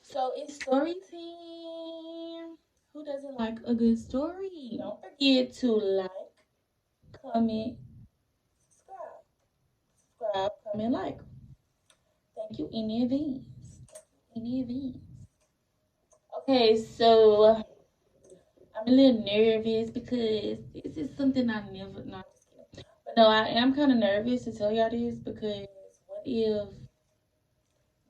So it's story time. Who doesn't like a good story? Don't forget to like, comment, subscribe. Subscribe, comment, like. Thank you in advance. In advance. Okay, so I'm a little nervous because this is something I never not just kidding. But no, I am kind of nervous to tell y'all this because what if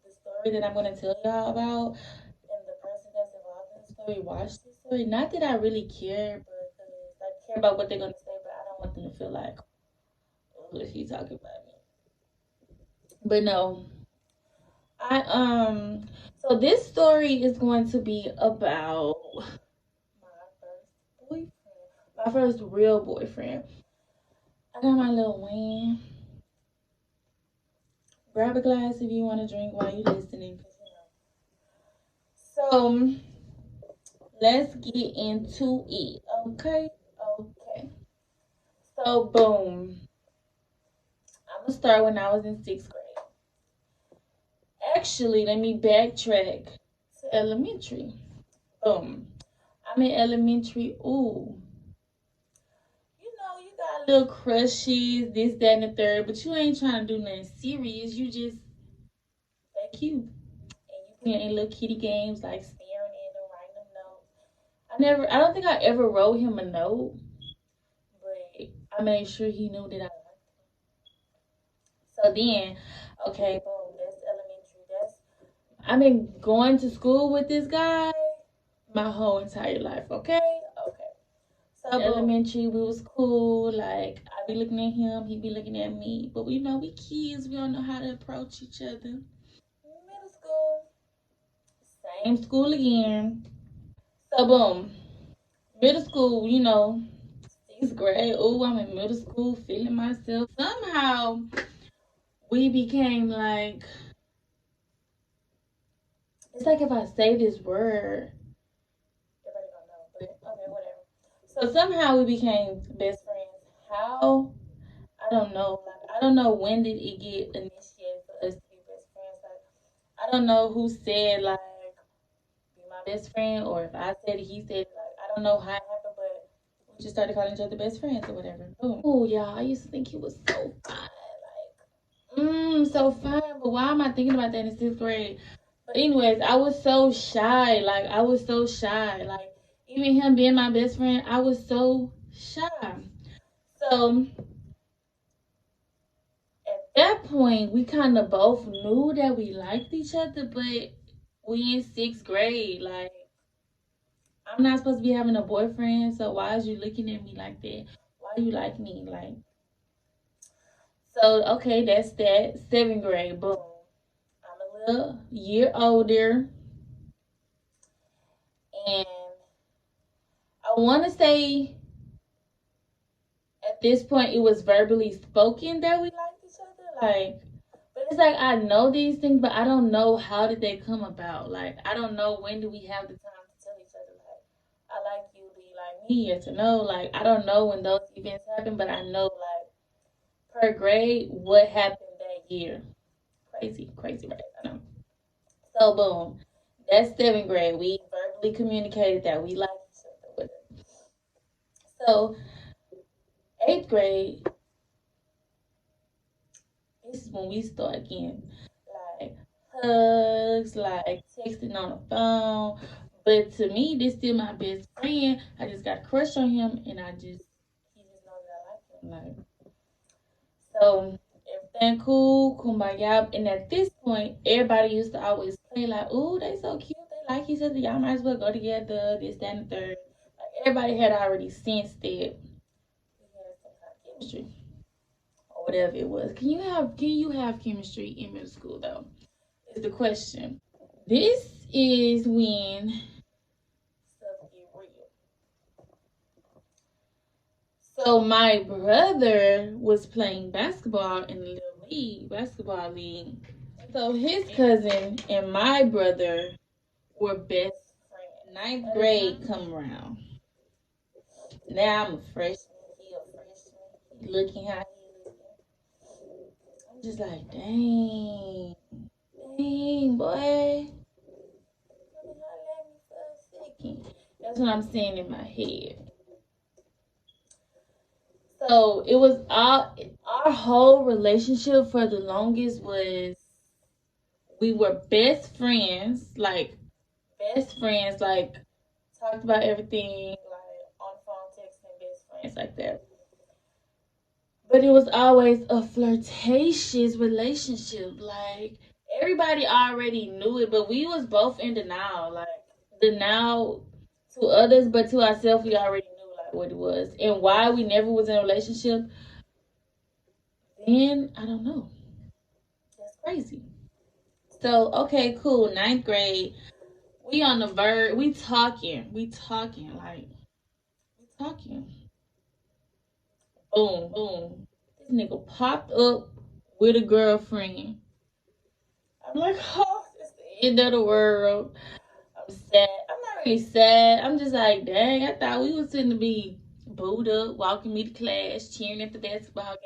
the story that I'm gonna tell y'all about and the person that's involved in the story watched this story? Not that I really care, but because I care about what they're gonna say, but I don't want them to feel like, oh, she's talking about me. But no, so this story is going to be about my first boyfriend, my first real boyfriend. I got my little Wayne. Grab a glass if you want to drink while you're listening. So let's get into it. Okay. Okay. So boom. I'm gonna start when I was in sixth grade. Actually, let me backtrack to elementary. Boom. I'm in elementary. Ooh. You know, you got little crushes, this, that, and the third, but you ain't trying to do nothing serious. You just that cute. And you playing little kitty games like staring at them, writing them notes. I don't think I ever wrote him a note, but I made sure he knew that I liked him. So then, okay, boom, that's elementary. I've been going to school with this guy my whole entire life, okay? Okay. So elementary, we was cool. Like I be looking at him, he be looking at me. But we know we kids, we don't know how to approach each other. Middle school, same school again. So boom, middle school, sixth grade. Oh, I'm in middle school, feeling myself. Somehow we became like, it's like if I say this word, everybody gonna know. But okay, whatever. So somehow we became best friends. How? I don't know. Like I don't know when did it get initiated for us to be best friends. Like I don't know who said like be my best friend or if I said it, he said it. Like I don't know how it happened, but we just started calling each other best friends or whatever. Boom. Oh yeah, I used to think he was so fine. So fine. But why am I thinking about that in sixth grade? But anyways, I was so shy. Like I was so shy. Like even him being my best friend, I was so shy. So at that point, we kind of both knew that we liked each other, but we in sixth grade. Like, I'm not supposed to be having a boyfriend, so why is you looking at me like that? Why you like me? Like, so okay, that's that. Seventh grade, boom. I'm a little year older, and I want to say at this point it was verbally spoken that we liked each other. Like, but it's like I know these things, but I don't know how did they come about. Like I don't know when do we have the time to tell each other like I like you, do you like me? Yes or no? Like I don't know when those events happen, but I know like per grade what happened that year. Crazy, crazy, right? I know. So boom, that's seventh grade. We verbally communicated that we like each other. So eighth grade, this is when we start getting like hugs, like texting on the phone. But to me, this still my best friend. I just got a crush on him, and he just knows that I like him. Like so, everything cool, kumbaya. And at this point, everybody used to always play like, "Ooh, they so cute. They like each other. Y'all might as well go together. This, that, and the third." Like everybody had already sensed that we had some kind of chemistry or whatever it was. Can you have chemistry in middle school though? Is the question. This is when stuff get real. So my brother was playing basketball in the little league, basketball league. So his cousin and my brother were best friends. Ninth grade come around. Now I'm a freshman. He a freshman. He looking how he looking. I'm just like, dang, boy. That's what I'm saying in my head. So it was our whole relationship for the longest was we were best friends, like talked about everything, like on the phone, texting, best friends, like that. But it was always a flirtatious relationship. Like everybody already knew it, but we was both in denial. Like denial to others, but to ourselves, we already knew like what it was and why we never was in a relationship. Then I don't know. That's crazy. So okay, cool. Ninth grade, we on the verge. We talking. Boom, boom. This nigga popped up with a girlfriend. I'm like, oh, it's the end of the world. I'm sad. I'm not really sad. I'm just like, dang, I thought we was going to be booed up, walking me to class, cheering at the basketball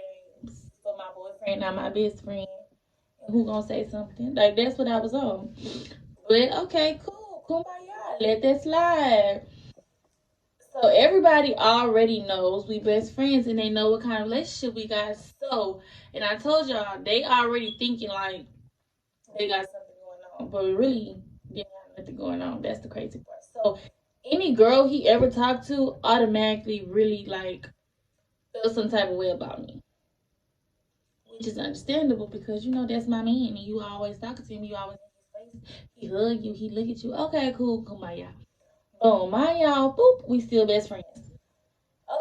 games for my boyfriend, not my best friend. And who gonna say something? Like, that's what I was on. But, okay, cool. Kumbaya. Let that slide. So everybody already knows we best friends and they know what kind of relationship we got. So, and I told y'all, they already thinking like they got something going on, but we really didn't have nothing going on. That's the crazy part. So any girl he ever talked to automatically really like felt some type of way about me, which is understandable because you know that's my man and you always talking to him, you always in his face, he hug you, he look at you. Okay, cool, kumbaya. Boom, my y'all, boop, we still best friends.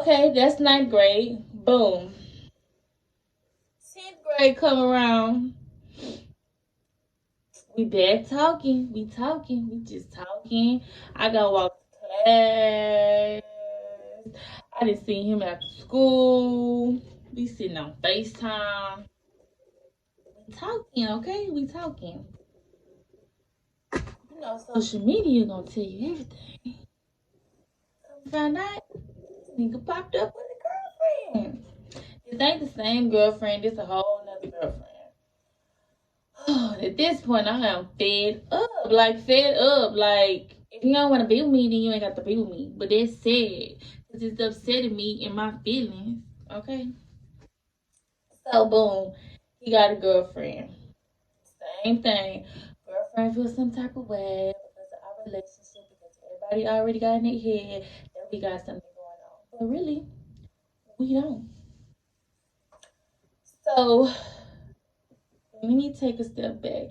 Okay, that's ninth grade. Boom. 10th grade come around. We back talking. We just talking. I go walk to class. I didn't see him after school. We sitting on FaceTime. We talking, okay? We talking. You know, social media gonna tell you everything. Find out, this nigga popped up with a girlfriend. This ain't the same girlfriend. This a whole nother girlfriend. At this point, I am fed up. Like, fed up. Like, if you don't want to be with me, then you ain't got to be with me. But that's sad. Because it's upsetting me and my feelings. Okay? So, boom. He got a girlfriend. Same thing. Girlfriend feels some type of way because of our relationship. Because everybody already got in their head that we got something going on. But really, we don't. So, let me take a step back.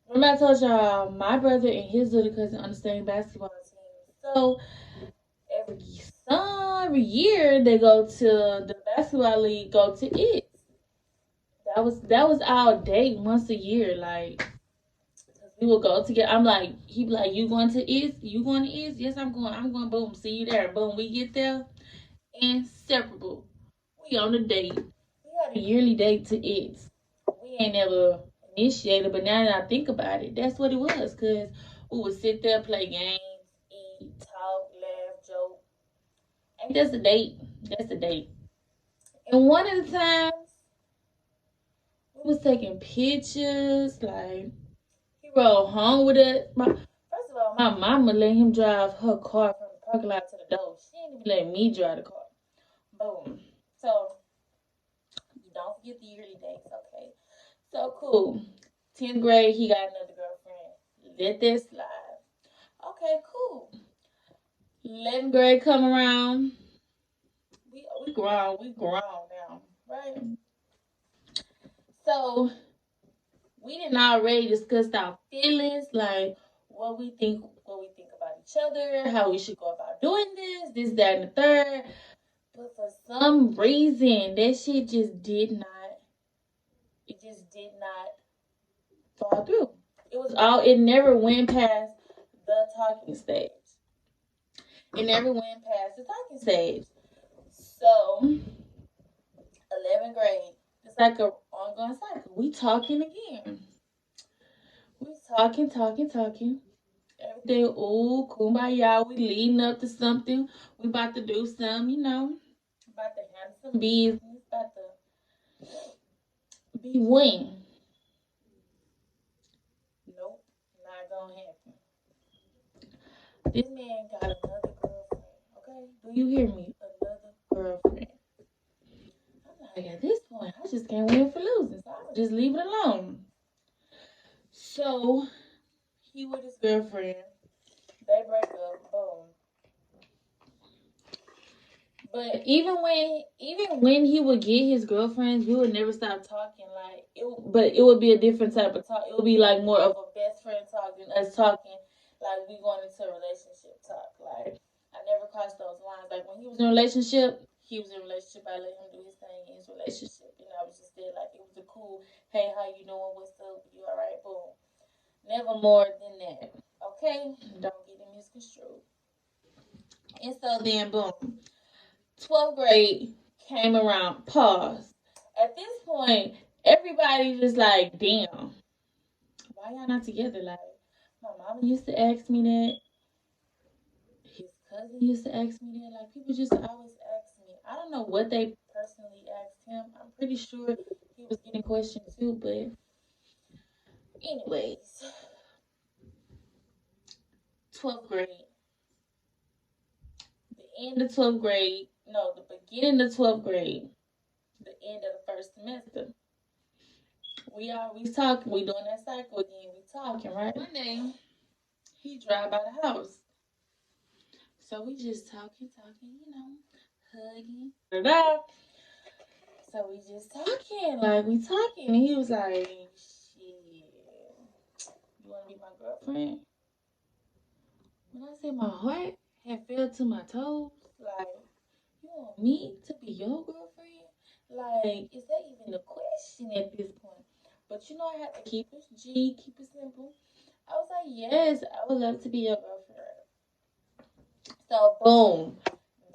Remember I told y'all my brother and his little cousin on the same basketball team. So every year they go to the basketball league, go to it. That was our date once a year. Like we would go together. I'm like, he be like, you going to it? You going to it? Yes, I'm going. I'm going. Boom. See you there. Boom. We get there. Inseparable. We on a date. We had a yearly date to it. We ain't never initiated, but now that I think about it, that's what it was. Cause we would sit there, play games, eat, talk, laugh, joke. Ain't that's a date? That's a date. And one of the times we was taking pictures, like he rode home with us. First of all, my mama let him drive her car from the parking lot to the door. She didn't even let me drive the car. Boom. So don't forget the yearly dates, okay? So cool. 10th grade, he got another girlfriend. Let that slide. Okay, cool. 11th grade come around. We grown now, right? So we didn't already discuss our feelings, like what we think about each other, how we should go about doing this, that, and the third. But for some reason, that shit just did not. It just did not fall through. It never went past the talking stage. It never went past the talking stage. So, 11th grade, it's like an ongoing cycle. We talking again. We talking. Everything, ooh, kumbaya. We leading up to something. We about to do something, you know. About to have some business. About to be win. Nope, not gonna happen. This man got another okay? Do you hear me? Another girlfriend. I'm like, at this point, I just can't win for losing, so I'm just leave it alone. So he with his girlfriend, they break up, boom. But even when he would get his girlfriends, we would never stop talking. Like but it would be a different type of talk. It would be like more of a best friend talk than us talking like we going into a relationship talk. Like I never crossed those lines. Like when he was in a relationship, he was in a relationship. I let him do his thing in his relationship, and I was just there like it was a cool, hey, how you doing? What's up? You all right? Boom. Never more than that. Okay, don't get it misconstrued. And so then, boom. 12th grade came around, pause. At this point, everybody just like, damn, why y'all not together? Like, my mama used to ask me that. His cousin used to ask me that. Like, people just always ask me. I don't know what they personally asked him. I'm pretty sure he was getting questioned too, but anyways, 12th grade. The end of 12th grade. No, the beginning of 12th grade. The end of the first semester. We talking, we doing that cycle again, we talking, right? One day, he drive by the house. So we just talking, hugging. Da-da. So we just talking, like we talking. And he was like, shit, you wanna be my girlfriend? When I said my heart had fell to my toes, like, you want me to be your girlfriend? Like, is that even a question at this point? But you know, I had to keep it G, keep it simple. I was like, yes, I would love to be your girlfriend. So, boom.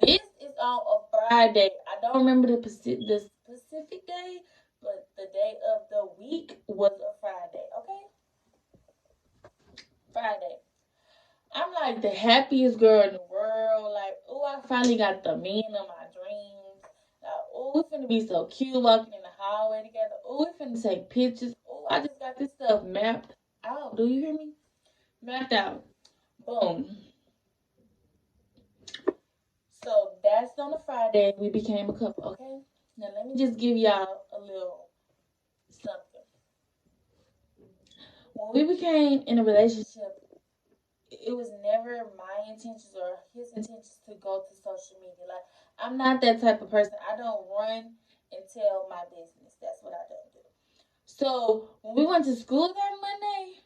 This is on a Friday. I don't remember the specific day, but the day of the week was a Friday, okay? Friday. I'm like the happiest girl in the world. Like, oh, I finally got the man of my dreams. Like, oh, we finna be so cute walking in the hallway together. Oh, we finna take pictures. Oh, I just got this stuff mapped out. Do you hear me? Mapped out. Boom. So that's on a Friday. We became a couple, okay? Now let me just give y'all a little something. When we became in a relationship, it was never my intentions or his intentions to go to social media. Like, I'm not that type of person. I don't run and tell my business. That's what I don't do. So when we went to school that Monday,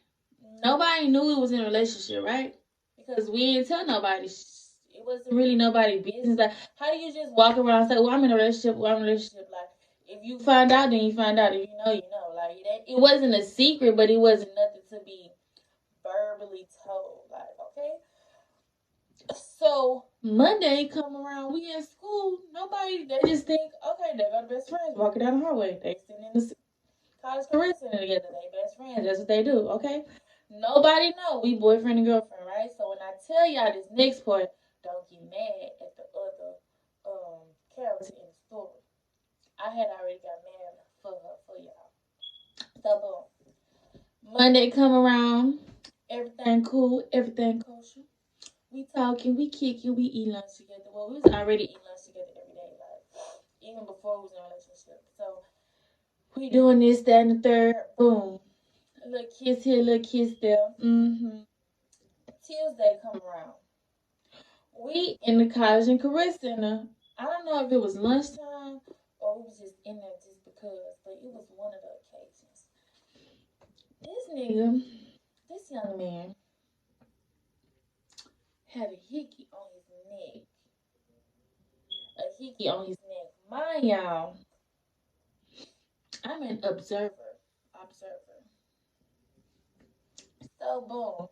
nobody knew we was in a relationship, right? Because we didn't tell nobody. It wasn't really nobody's business. Like, how do you just walk around and say, well, I'm in a relationship, well, I'm in a relationship? Like, if you find out, then you find out. If you know, you know. Like, it wasn't a secret, but it wasn't nothing to be verbally told. Like, okay? So Monday come around, we in school. Nobody, they just think, okay, they got best friends walking down the hallway. They sitting in the college career center together. They best friends. That's what they do. Okay. Nobody know we boyfriend and girlfriend, right? So when I tell y'all this next part, don't get mad at the other character in the story. I had already got mad for her for y'all. So boom. Monday come around, everything cool, everything kosher. We talking, we kicking, we eat lunch together. Well, we was already eating lunch together every day, like even before we was in a relationship. So we doing this, that, and the third. Boom. A little kiss here, a little kiss there. Tuesday come around. We in the college and career center. I don't know if it was lunchtime or we was just in there just because, but it was one of the occasions. This young man, had a hickey on his neck. A hickey on his neck. Mind y'all, I'm an observer. So boom.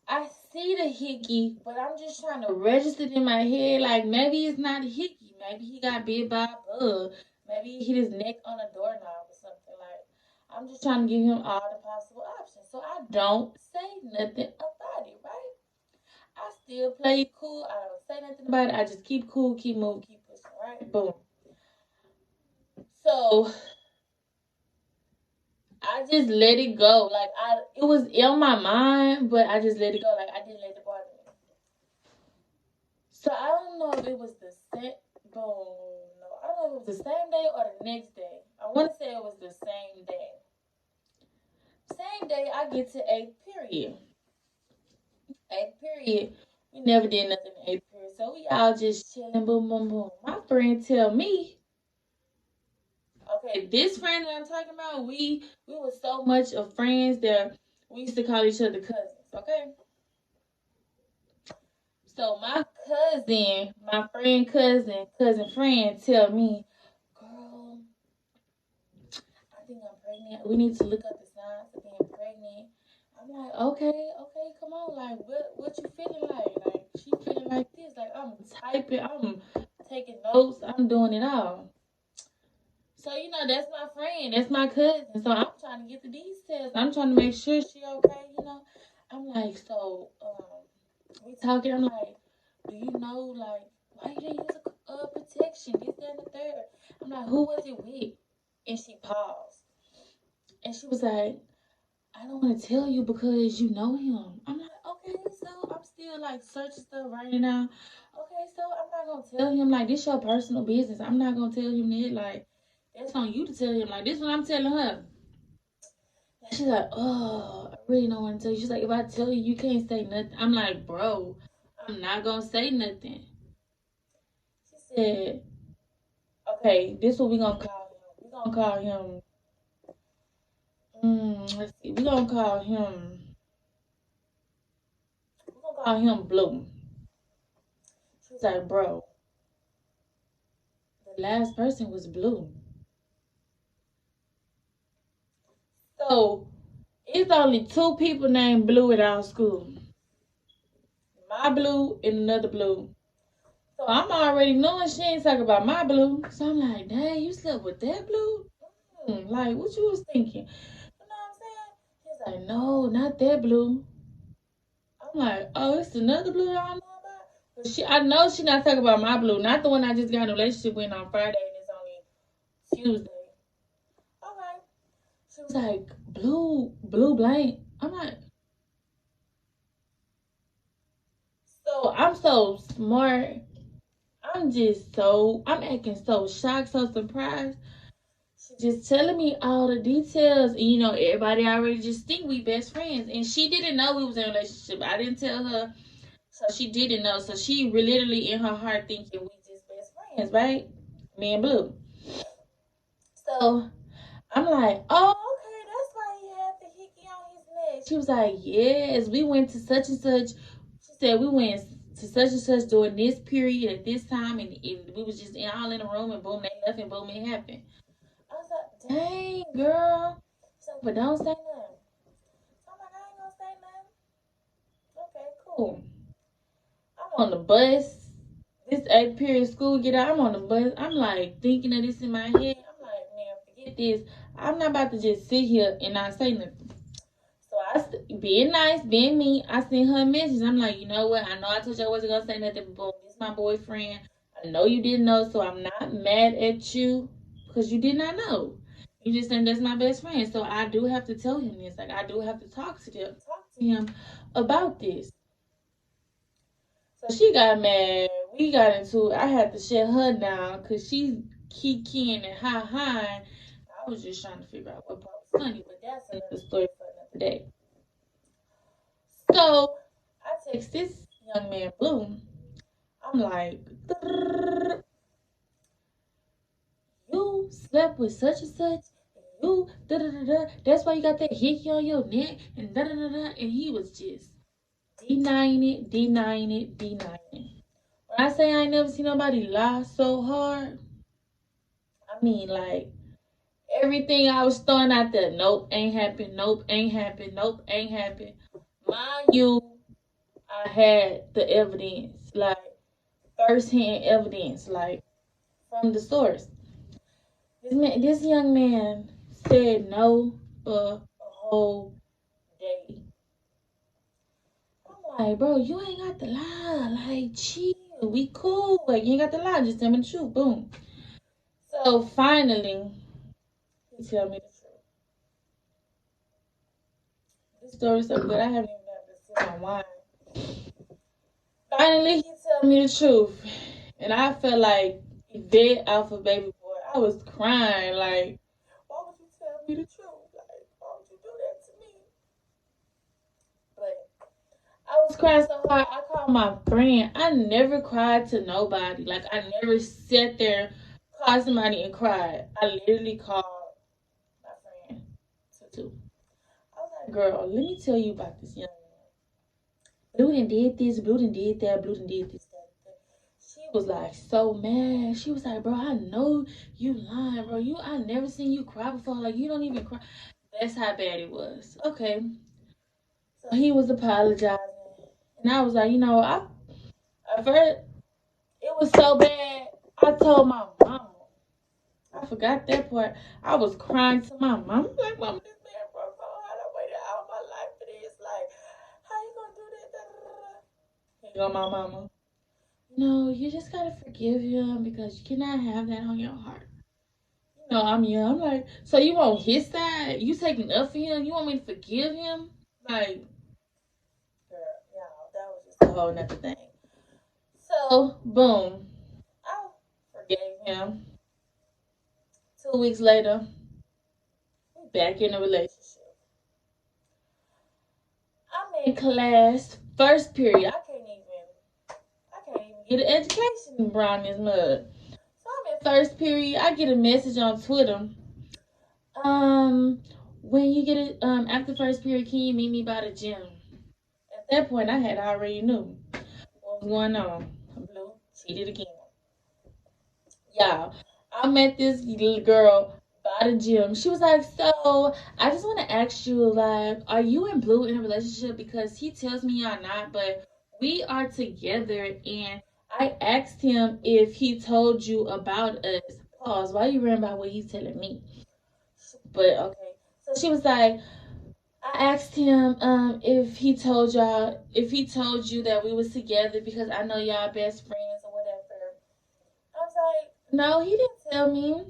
I see the hickey, but I'm just trying to register it in my head. Like, maybe it's not a hickey. Maybe he got bit by a bug. Maybe he hit his neck on a doorknob or something. Like, I'm just trying to give him all the possible options. So I don't say nothing about it, right? I still play it cool. I don't say nothing about it. I just keep cool, keep moving, keep pushing, right? Boom. So I just let it go. Like, it was in my mind, but I just let it go. Like, I didn't let it bother me. So I don't know if it was the same. Boom. No, I don't know if it was the same day or the next day. I want to say it was the same day. Same day I get to eighth period. Eighth period. We never did nothing in eighth period, so we all just chilling. Boom, boom, boom. My friend tell me, okay, this friend that I'm talking about, we were so much of friends that we used to call each other cousins. Okay. So my cousin, my cousin friend tell me, girl, I think I'm pregnant. We need to look up the signs of being pregnant. I'm like, okay, come on. Like, what you feeling like? Like, she feeling like this. Like, I'm typing, I'm taking notes, I'm doing it all. So, you know, that's my friend, that's my cousin. So I'm trying to get the details. I'm trying to make sure she okay, you know. I'm like, so, we talking, I'm like, do you know, like, why you didn't use a protection, this, that, and the third? I'm like, who was it with? And she paused. And she was like, I don't want to tell you because you know him. I'm like, okay, so I'm still, like, searching stuff right now. Okay, so I'm not going to tell him, like, this your personal business. I'm not going to tell him that, like, that's on you to tell him. Like, this is what I'm telling her. And she's like, oh, I really don't want to tell you. She's like, if I tell you, you can't say nothing. I'm like, bro, I'm not going to say nothing. She said, okay, this is what we're going to call him. We're going to call him, let's see, we're going to call him Blue. She's like, bro, the last person was Blue. So, it's only two people named Blue at our school. My Blue and another Blue. So I'm already knowing she ain't talking about my Blue. So I'm like, dang, you slept with that Blue? Like, what you was thinking? You know what I'm saying? He's like, no, not that Blue. I'm like, oh, it's another Blue I don't know about? But I know she not talking about my Blue, not the one I just got in a relationship with on Friday and it's only Tuesday. Okay. She was like, Blue blank. I'm like, so I'm so smart. I'm acting so shocked, so surprised. She just telling me all the details. And, you know, everybody already just think we best friends. And she didn't know we was in a relationship. I didn't tell her. So she didn't know. So she literally in her heart thinking we just best friends, right? Me and Blue. So I'm like, oh, okay, that's why he had the hickey on his neck. She was like, yes, we went to such and such. She said we went to such and such during this period at this time, and we was just all in the room, and boom, they left, and boom, it happened. I was like, dang, girl. She's like, but don't say nothing. So I'm like, I ain't gonna say nothing. Okay, cool. I'm on the bus. This 8th period school get out. I'm on the bus. I'm like thinking of this in my head. I'm like, man, forget this. I'm not about to just sit here and not say nothing. So being nice, being me, I sent her a message. I'm like, you know what? I know I told you I wasn't gonna say nothing, but boom, this is my boyfriend. I know you didn't know, so I'm not mad at you because you did not know. You just think that's my best friend, so I do have to tell him this. Like I do have to talk to him about this. So she got mad. We got into it. I had to shut her down because she's kikiing and hi. I was just trying to figure out what part was funny, but that's another story for another day. So I text this young man Blue. I'm like, you slept with such and such. You da da da da. That's why you got that hickey on your neck and da da da da. And he was just denying it. When I say I ain't never seen nobody lie so hard, I mean like everything I was throwing out there. Nope, ain't happened. Nope, ain't happened. Nope, ain't happened. Mind you, I had the evidence, like first-hand evidence, like from the source. This young man said no for a whole day. I'm like, bro, you ain't got to lie. Like, chill. We cool. Like, you ain't got to lie. Just tell me the truth. Boom. So finally, he tell me the truth. This story's so good. I haven't even been able to sit on wine. Finally, he told me the truth. And I felt like Yvette Alpha Baby Boy. I was crying. Like, why would you tell me the truth? Like, why would you do that to me? But I was crying so hard. I called my friend. I never cried to nobody. Like, I never sat there, called somebody and cried. I literally called my friend, Tutu. I was like, girl, let me tell you about this young man. Blue done did this, Blue done did that, Blue done did this, that. She was like so mad. She was like, bro, I know you lying, bro. I never seen you cry before. Like, you don't even cry. That's how bad it was. Okay. So he was apologizing. And I was like, at first, it was so bad. I told my mama. I forgot that part. I was crying to my mom. Like, mama, this man broke my heart. I waited all my life for this. Like, how you gonna do that? Here go my mama. No, you just gotta forgive him because you cannot have that on your heart. I'm young. I'm like, so you on his side? You taking up for him? You want me to forgive him? Like, girl, that was just a whole nother thing. So, boom. I forgave him. 2 weeks later, we back in a relationship. I'm in class, first period. I can't even get an education around this mud. So I'm in first period. I get a message on Twitter. When you get it, after first period, can you meet me by the gym? At that point, I had already knew what was going on. Blue cheated again. Y'all, I met this little girl by the gym. She was like, so I just want to ask you, like, are you and Blue in a relationship? Because he tells me y'all not, but we are together. And I asked him if he told you about us. Pause. Why you worrying about what he's telling me? But okay. So she was like, I asked him if he told you that we was together because I know y'all best friends or whatever. I was like, no, he didn't tell me.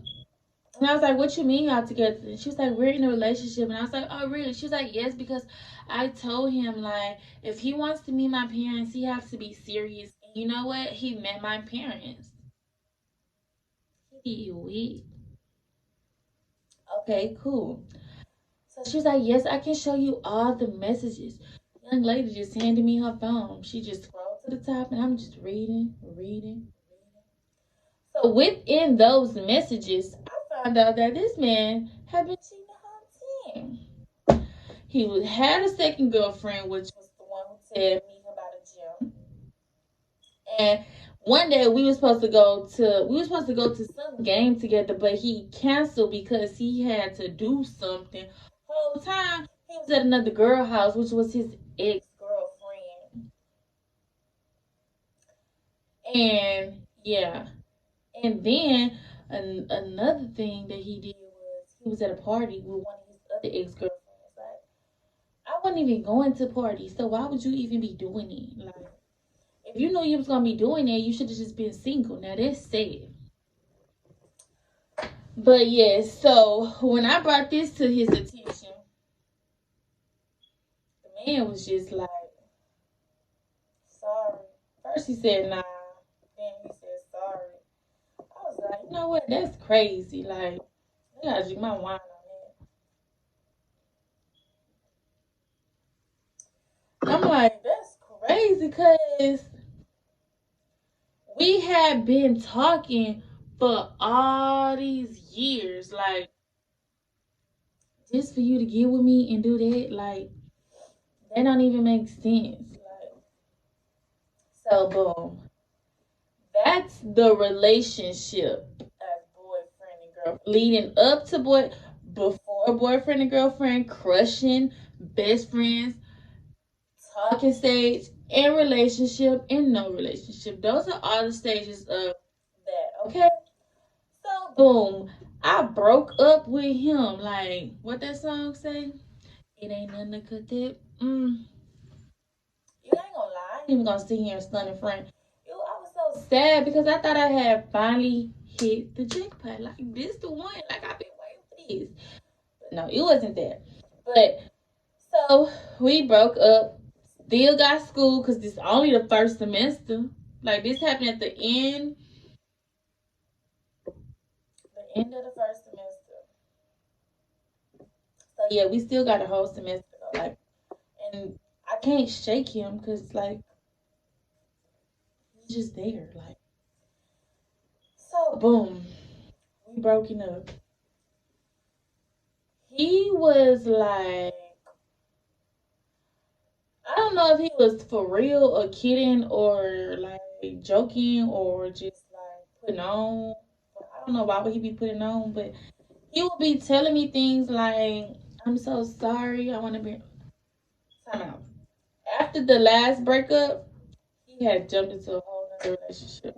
And I was like, what you mean y'all together? And she was like, we're in a relationship. And I was like, oh, really? She was like, yes, because I told him, like, if he wants to meet my parents, he has to be serious. And you know what? He met my parents. He weak. Okay, cool. So she was like, yes, I can show you all the messages. Young lady just handed me her phone. She just scrolled to the top and I'm just reading. So within those messages, I found out that this man had been cheating on 10. He had a second girlfriend, which was the one who said meet him by the gym. And one day we were supposed to go to some game together, but he canceled because he had to do something. Whole time he was at another girl house, which was his ex-girlfriend. And yeah. And then another thing that he did was he was at a party with one of his other ex-girlfriends. Like, I wasn't even going to parties, so why would you even be doing it? Like, if you knew you was gonna be doing that, you should have just been single. Now that's sad. But yes, so when I brought this to his attention, the man was just like, sorry. First he said nah, then he said sorry. I was like, you know what? That's crazy. Like, I gotta drink my wine on that. I'm like, that's crazy because we had been talking for all these years. Like, just for you to get with me and do that, like, that don't even make sense. Like, so boom. That's the relationship as boyfriend and girlfriend. Leading up to before boyfriend and girlfriend, crushing, best friends, talking stage, and relationship, and no relationship. Those are all the stages of that, okay? So boom. I broke up with him. Like, what that song say? It ain't nothing to cut that. You ain't gonna lie. I ain't even gonna sit here and stun in front. I was so sad because I thought I had finally hit the jackpot. Like, this the one. Like, I've been waiting for this. But no, it wasn't that. But so we broke up. still got school because this only the first semester. Like, this happened at the end of the first semester. So yeah, we still got a whole semester though. Like, and I can't shake him because like he's just there. Like, so boom, we broken up. He was like, I don't know if he was for real or kidding or like joking or just like putting on. I don't know why would he be putting on, but he would be telling me things like, "I'm so sorry. I want to be." Time out. After the last breakup, he had jumped into a whole nother relationship.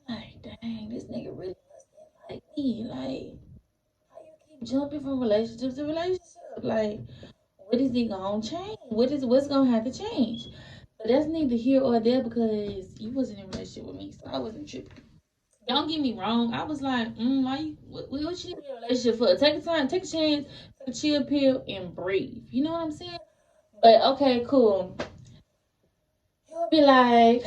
I'm like, dang, this nigga really must like me. Like, how you keep jumping from relationship to relationship? Like, what is he gonna change? What's gonna have to change? But that's neither here or there because you wasn't in a relationship with me, so I wasn't tripping. Don't get me wrong. I was like, why you what you need a relationship for? Take a time, take a chance, take a chill pill, and breathe. You know what I'm saying? But okay, cool. He'll be like,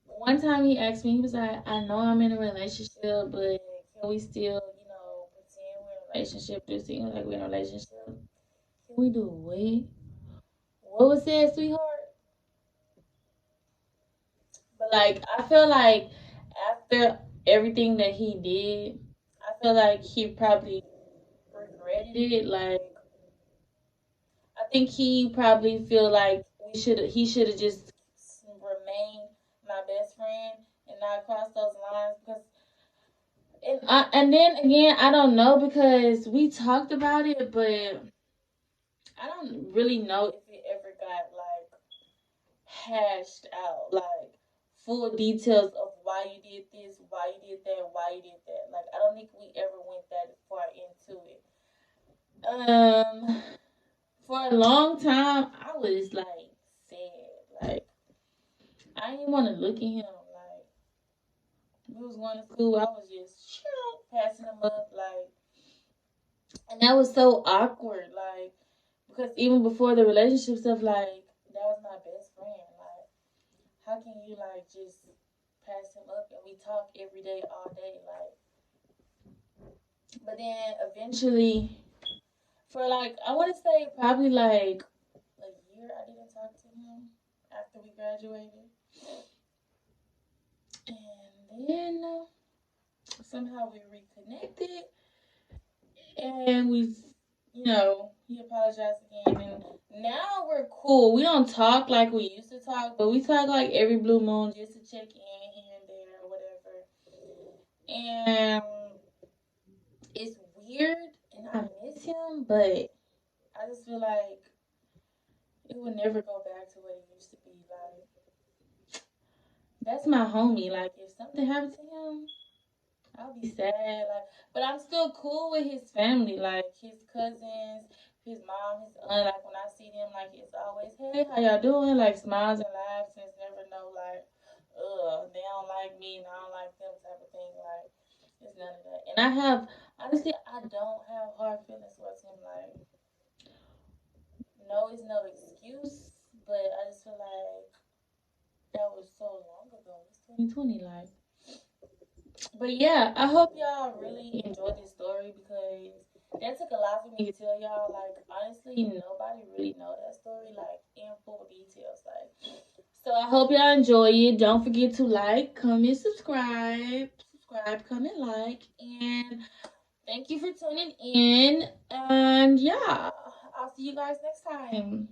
one time he asked me, he was like, I know I'm in a relationship, but can we still, pretend we're in a relationship? Just seem like we're in a relationship. Can we do what? What was that, sweetheart? But like, I feel like after everything that he did, I feel like he probably regretted it. Like, I think he probably feel like he should have just remained my best friend and not cross those lines because and then again I don't know because we talked about it but I don't really know if it ever got like hashed out like full details of why you did this, why you did that, why you did that. Like I don't think we ever went that far into it. For a long time I was like sad. Like I didn't want to look at him. Like we was going to school, I was just passing him up like and that was so awkward, like because even before the relationship stuff, like that was my best friend. Like, how can you like just pass him up and we talk every day, all day, like? But then eventually, for like I want to say probably like a year, I didn't talk to him after we graduated, and then somehow we reconnected, and he apologized again, and now we're cool. We don't talk like we used to talk, but we talk like every blue moon just to check in here and there or whatever. And it's weird, and I miss him, but I just feel like it would never go back to what it used to be. Like that's my homie. Like if something happened to him, I'll be sad. Like, but I'm still cool with his family, like his cousins, his mom, his aunt. Like when I see them, like it's always, hey, how y'all doing? Like smiles and laughs, and it's never no like, they don't like me and I don't like them type of thing. Like it's none of that. And I have honestly, I don't have hard feelings towards him. Like no, it's no excuse, but I just feel like that was so long ago. It's 2020, like. But yeah, I hope y'all really enjoyed this story because that took a lot for me to tell y'all. Like honestly, nobody really know that story like in full details. Like so I hope y'all enjoy it. Don't forget to like, comment, subscribe. Subscribe, comment, like, and thank you for tuning in. And yeah, I'll see you guys next time.